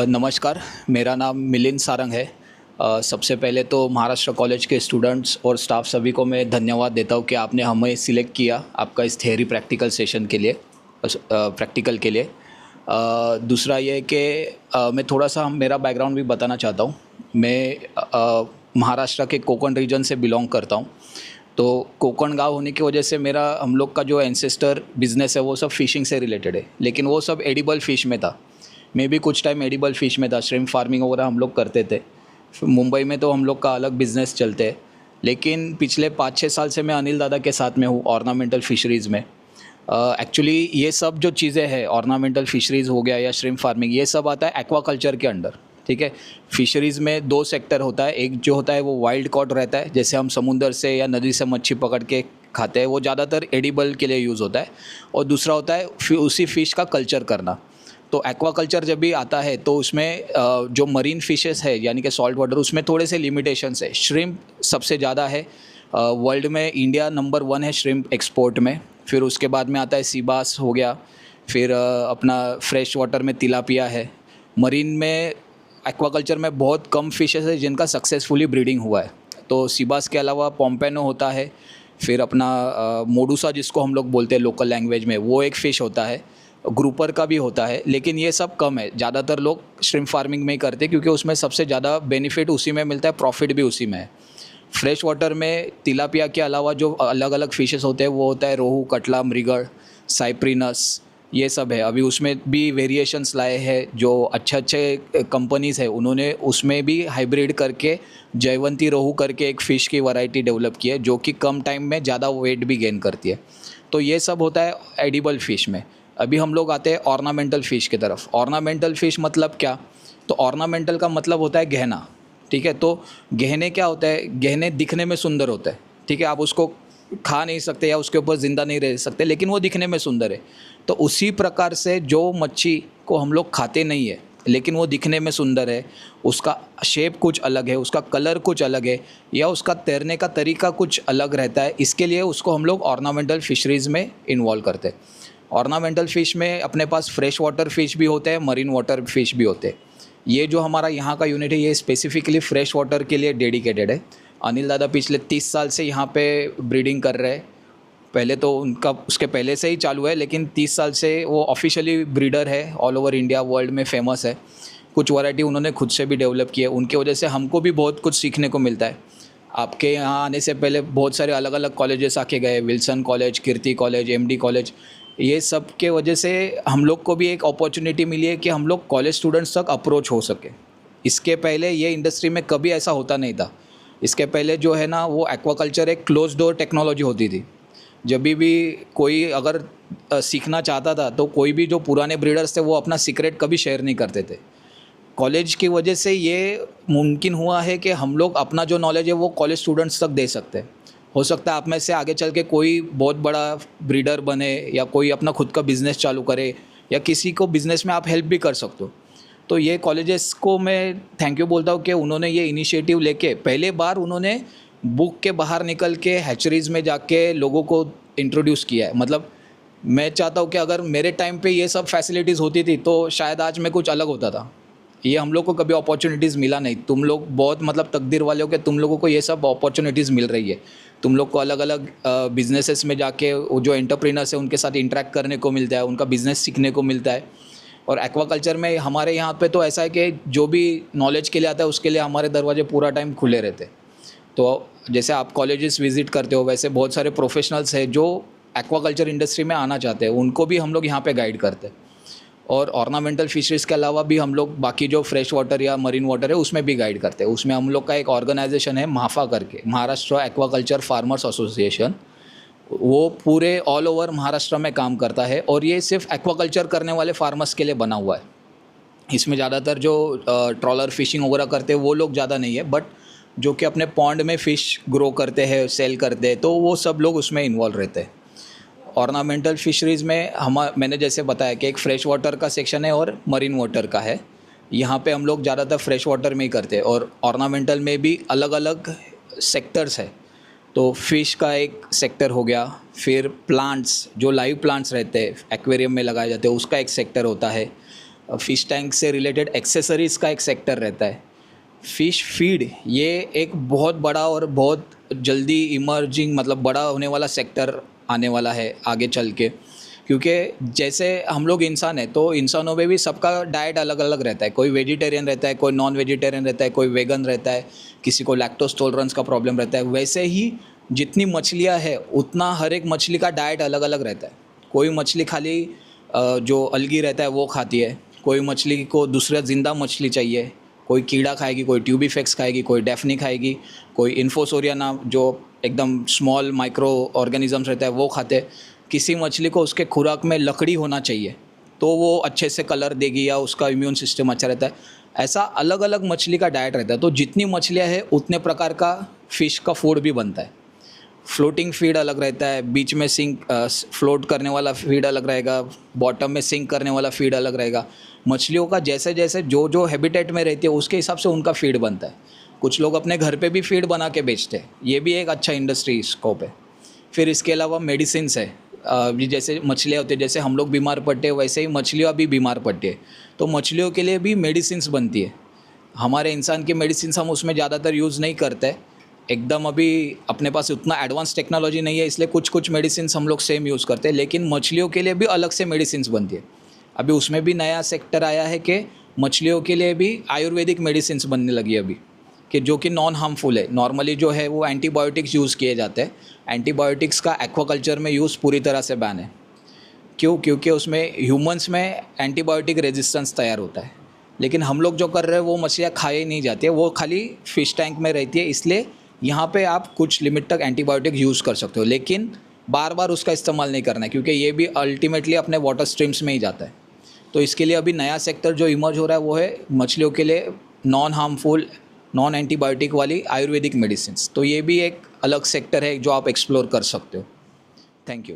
नमस्कार, मेरा नाम मिलिंद सारंग है। सबसे पहले तो महाराष्ट्र कॉलेज के स्टूडेंट्स और स्टाफ सभी को मैं धन्यवाद देता हूँ कि आपने हमें सिलेक्ट किया आपका इस थियरी प्रैक्टिकल सेशन के लिए, प्रैक्टिकल के लिए। दूसरा ये है कि मैं थोड़ा-सा मेरा बैकग्राउंड भी बताना चाहता हूँ। मैं महाराष्ट्र के कोकण रीजन से बिलॉन्ग करता हूँ। तो कोकण गाँव होने की वजह से मेरा हम लोग का जो एंसेस्टर बिज़नेस है वो सब फ़िशिंग से रिलेटेड है, लेकिन वो सब एडिबल फ़िश में था। मैं भी कुछ टाइम एडिबल फ़िश में था, श्रिम्प फार्मिंग वगैरह हम लोग करते थे। मुंबई में तो हम लोग का अलग बिज़नेस चलते हैं, लेकिन पिछले 5-6 साल से मैं अनिल दादा के साथ में हूँ ऑर्नामेंटल फ़िशरीज़ में। एक्चुअली ये सब जो चीज़ें हैं, ऑर्नामेंटल फ़िशरीज़ हो गया या श्रिम्प फार्मिंग, ये सब आता है एक्वाकल्चर के अंडर, ठीक है। फ़िशरीज़ में 2 सेक्टर होता है, एक जो होता है वो वाइल्ड कॉट रहता है, जैसे हम समुंदर से या नदी से मच्छी पकड़ के खाते हैं, वो ज़्यादातर एडिबल के लिए यूज़ होता है। और दूसरा होता है उसी फ़िश का कल्चर करना। तो एक्वाकल्चर जब भी आता है तो उसमें जो मरीन फिशेस है यानी कि सॉल्ट वाटर, उसमें थोड़े से लिमिटेशंस है। श्रिम्प सबसे ज़्यादा है, वर्ल्ड में इंडिया नंबर 1 है श्रिम्प एक्सपोर्ट में। फिर उसके बाद में आता है सी बास हो गया, फिर अपना फ्रेश वाटर में तिलापिया है। मरीन में एक्वाकल्चर में बहुत कम फिशेस है जिनका सक्सेसफुली ब्रीडिंग हुआ है। तो सी बास के अलावा पोम्पेनो होता है, फिर अपना मोडूसा जिसको हम लोग बोलते हैं लोकल लैंग्वेज में, वो एक फ़िश होता है। ग्रुपर का भी होता है, लेकिन ये सब कम है। ज़्यादातर लोग श्रिम्प फार्मिंग में ही करते हैं क्योंकि उसमें सबसे ज़्यादा बेनिफिट उसी में मिलता है, प्रॉफिट भी उसी में है। फ्रेश वाटर में तिलापिया के अलावा जो अलग अलग फिशेस होते हैं वो होता है रोहू, कटला, मृगल, साइप्रिनस, ये सब है। अभी उसमें भी वेरिएशंस लाए हैं, जो अच्छे अच्छे कंपनीज़ है उन्होंने उसमें भी हाइब्रिड करके जयवंती रोहू करके एक फ़िश की वैरायटी डेवलप की है, जो कि कम टाइम में ज़्यादा वेट भी गेन करती है। तो ये सब होता है एडिबल फ़िश में। अभी हम लोग आते हैं ऑर्नामेंटल फ़िश की तरफ। ऑर्नामेंटल फ़िश मतलब क्या? तो ऑर्नामेंटल का मतलब होता है गहना, ठीक है। तो गहने क्या होता है? गहने दिखने में सुंदर होते हैं, ठीक है। आप उसको खा नहीं सकते या उसके ऊपर ज़िंदा नहीं रह सकते, लेकिन वो दिखने में सुंदर है। तो उसी प्रकार से जो मच्छी को हम लोग खाते नहीं है लेकिन वो दिखने में सुंदर है, उसका शेप कुछ अलग है, उसका कलर कुछ अलग है, या उसका तैरने का तरीका कुछ अलग रहता है, इसके लिए उसको हम लोग ऑर्नामेंटल फ़िशरीज़ में इन्वॉल्व करते हैं। ऑर्नामेंटल फ़िश में अपने पास फ्रेश वाटर फ़िश भी होते हैं, मरीन वाटर फ़िश भी होते हैं। ये जो हमारा यहाँ का यूनिट है ये स्पेसिफ़िकली फ्रेश वाटर के लिए डेडिकेटेड है। अनिल दादा पिछले 30 साल से यहाँ पे ब्रीडिंग कर रहे हैं। पहले तो उनका उसके पहले से ही चालू है, लेकिन 30 साल से वो ऑफिशियली ब्रीडर है, ऑल ओवर इंडिया वर्ल्ड में फेमस है। कुछ वैरायटी उन्होंने खुद से भी डेवलप की है, उनकी वजह से हमको भी बहुत कुछ सीखने को मिलता है। आपके यहाँ आने से पहले बहुत सारे अलग अलग कॉलेजेस आके गए, विल्सन कॉलेज, कीर्ति कॉलेज, एमडी कॉलेज, ये सब के वजह से हम लोग को भी एक अपॉर्चुनिटी मिली है कि हम लोग कॉलेज स्टूडेंट्स तक अप्रोच हो सके। इसके पहले ये इंडस्ट्री में कभी ऐसा होता नहीं था। इसके पहले जो है ना, वो एक्वाकल्चर एक क्लोज डोर टेक्नोलॉजी होती थी। जब भी कोई अगर सीखना चाहता था तो कोई भी जो पुराने ब्रीडर्स थे वो अपना सीक्रेट कभी शेयर नहीं करते थे। कॉलेज की वजह से ये मुमकिन हुआ है कि हम लोग अपना जो नॉलेज है वो कॉलेज स्टूडेंट्स तक दे सकते हैं। हो सकता है आप में से आगे चल के कोई बहुत बड़ा ब्रीडर बने या कोई अपना खुद का बिज़नेस चालू करे या किसी को बिज़नेस में आप हेल्प भी कर सकते हो। तो ये कॉलेजेस को मैं थैंक यू बोलता हूँ कि उन्होंने ये इनिशिएटिव लेके पहले बार उन्होंने बुक के बाहर निकल के हैचरीज़ में जाके लोगों को इंट्रोड्यूस किया है। मतलब मैं चाहता हूँ कि अगर मेरे टाइम पे ये सब फैसिलिटीज़ होती थी तो शायद आज मैं कुछ अलग होता था। ये हम लोग को कभी अपॉर्चुनिटीज़ मिला नहीं। तुम लोग बहुत मतलब तकदीर वाले हो कि तुम लोगों को ये सब अपॉर्चुनिटीज़ मिल रही है। तुम लोग को अलग अलग बिजनेसेस में जाके वो जो एंटरप्रेन्योर्स है उनके साथ इंटरेक्ट करने को मिलता है, उनका बिज़नेस सीखने को मिलता है। और एक्वाकल्चर में हमारे यहाँ पे तो ऐसा है कि जो भी नॉलेज के लिए आता है उसके लिए हमारे दरवाजे पूरा टाइम खुले रहते हैं। तो जैसे आप कॉलेजेस विज़िट करते हो वैसे बहुत सारे प्रोफेशनल्स हैं जो एक्वाकल्चर इंडस्ट्री में आना चाहते हैं, उनको भी हम लोग यहाँ पे गाइड करते हैं। और ऑर्नामेंटल फिशरीज़ के अलावा भी हम लोग बाकी जो फ्रेश वाटर या मरीन वाटर है उसमें भी गाइड करते हैं। उसमें हम लोग का एक ऑर्गेनाइजेशन है महाफा करके, महाराष्ट्र एक्वाकल्चर फार्मर्स एसोसिएशन। वो पूरे ऑल ओवर महाराष्ट्र में काम करता है और ये सिर्फ एक्वाकल्चर करने वाले फार्मर्स के लिए बना हुआ है। इसमें ज़्यादातर जो ट्रॉलर फिशिंग वगैरह करते हैं वो लोग ज़्यादा नहीं है, बट जो कि अपने पॉन्ड में फ़िश ग्रो करते हैं, सेल करते हैं, तो वो सब लोग उसमें इन्वॉल्व रहते हैं। ऑर्नामेंटल फिशरीज़ में मैंने जैसे बताया कि एक फ़्रेश वाटर का सेक्शन है और मरीन वाटर का है। यहाँ पे हम लोग ज़्यादातर फ्रेश वाटर में ही करते हैं और ऑर्नामेंटल में भी अलग अलग सेक्टर्स है। तो फ़िश का एक सेक्टर हो गया, फिर प्लांट्स जो लाइव प्लांट्स रहते हैं एक्वेरियम में लगाए जाते हैं उसका एक सेक्टर होता है। फ़िश टैंक से रिलेटेड एक्सेसरीज़ का एक सेक्टर रहता है। फ़िश फीड ये एक बहुत बड़ा और बहुत जल्दी इमर्जिंग मतलब बड़ा होने वाला सेक्टर आने वाला है आगे चल के, क्योंकि जैसे हम लोग इंसान हैं तो इंसानों में भी सबका डाइट अलग अलग रहता है। कोई वेजिटेरियन रहता है, कोई नॉन वेजिटेरियन रहता है, कोई वेगन रहता है, किसी को लैक्टोज टॉलरेंस का प्रॉब्लम रहता है। वैसे ही जितनी मछलियाँ हैं उतना हर एक मछली का डाइट अलग अलग रहता है। कोई मछली खाली जो अलगी रहता है वो खाती है, कोई मछली को दूसरा ज़िंदा मछली चाहिए, कोई कीड़ा खाएगी, कोई ट्यूबीफेक्स खाएगी, कोई डेफनी खाएगी, कोई इन्फोसोरिया नाम जो एकदम स्मॉल माइक्रो ऑर्गेनिजम्स रहता है वो खाते हैं। किसी मछली को उसके खुराक में लकड़ी होना चाहिए तो वो अच्छे से कलर देगी या उसका इम्यून सिस्टम अच्छा रहता है। ऐसा अलग अलग मछली का डाइट रहता है। तो जितनी मछलियाँ हैं उतने प्रकार का फ़िश का फूड भी बनता है। फ्लोटिंग फीड अलग रहता है, बीच में सिंक फ्लोट करने वाला फीड अलग रहेगा, बॉटम में सिंक करने वाला फीड अलग रहेगा। मछलियों का जैसे जैसे जो जो हैबिटेट में रहती है उसके हिसाब से उनका फीड बनता है। कुछ लोग अपने घर पे भी फीड बना के बेचते हैं, ये भी एक अच्छा इंडस्ट्री स्कोप है। फिर इसके अलावा मेडिसिन्स है। ये जैसे मछलियाँ होती है, जैसे हम लोग बीमार पड़ते हैं वैसे ही मछलियाँ भी बीमार पड़ती है, तो मछलियों के लिए भी मेडिसिन्स बनती है। हमारे इंसान की मेडिसिन्स हम उसमें ज़्यादातर यूज़ नहीं करते, एकदम अभी अपने पास उतना एडवांस टेक्नोलॉजी नहीं है, इसलिए कुछ कुछ मेडिसिन्स हम लोग सेम यूज़ करते हैं। लेकिन मछलियों के लिए भी अलग से मेडिसिन्स बनती है। अभी उसमें भी नया सेक्टर आया है कि मछलियों के लिए भी आयुर्वेदिक मेडिसिन्स बनने लगी है अभी, कि जो कि नॉन हार्मफुल है। नॉर्मली जो है वो एंटीबायोटिक्स यूज़ किए जाते हैं। एंटीबायोटिक्स का एक्वाकल्चर में यूज़ पूरी तरह से बैन है। क्यों? क्योंकि उसमें ह्यूमंस में एंटीबायोटिक रेजिस्टेंस तैयार होता है। लेकिन हम लोग जो कर रहे हैं वो मछलियाँ खाई ही नहीं जाती है, वो खाली फ़िश टैंक में रहती है। इसलिए यहाँ पे आप कुछ लिमिट तक एंटीबायोटिक यूज़ कर सकते हो, लेकिन बार बार उसका इस्तेमाल नहीं करना है, क्योंकि ये भी अल्टीमेटली अपने वाटर स्ट्रीम्स में ही जाता है। तो इसके लिए अभी नया सेक्टर जो इमर्ज हो रहा है वो है मछलियों के लिए नॉन हार्मफुल, नॉन एंटीबायोटिक वाली आयुर्वेदिक मेडिसिन्स। तो ये भी एक अलग सेक्टर है जो आप एक्सप्लोर कर सकते हो। Thank you.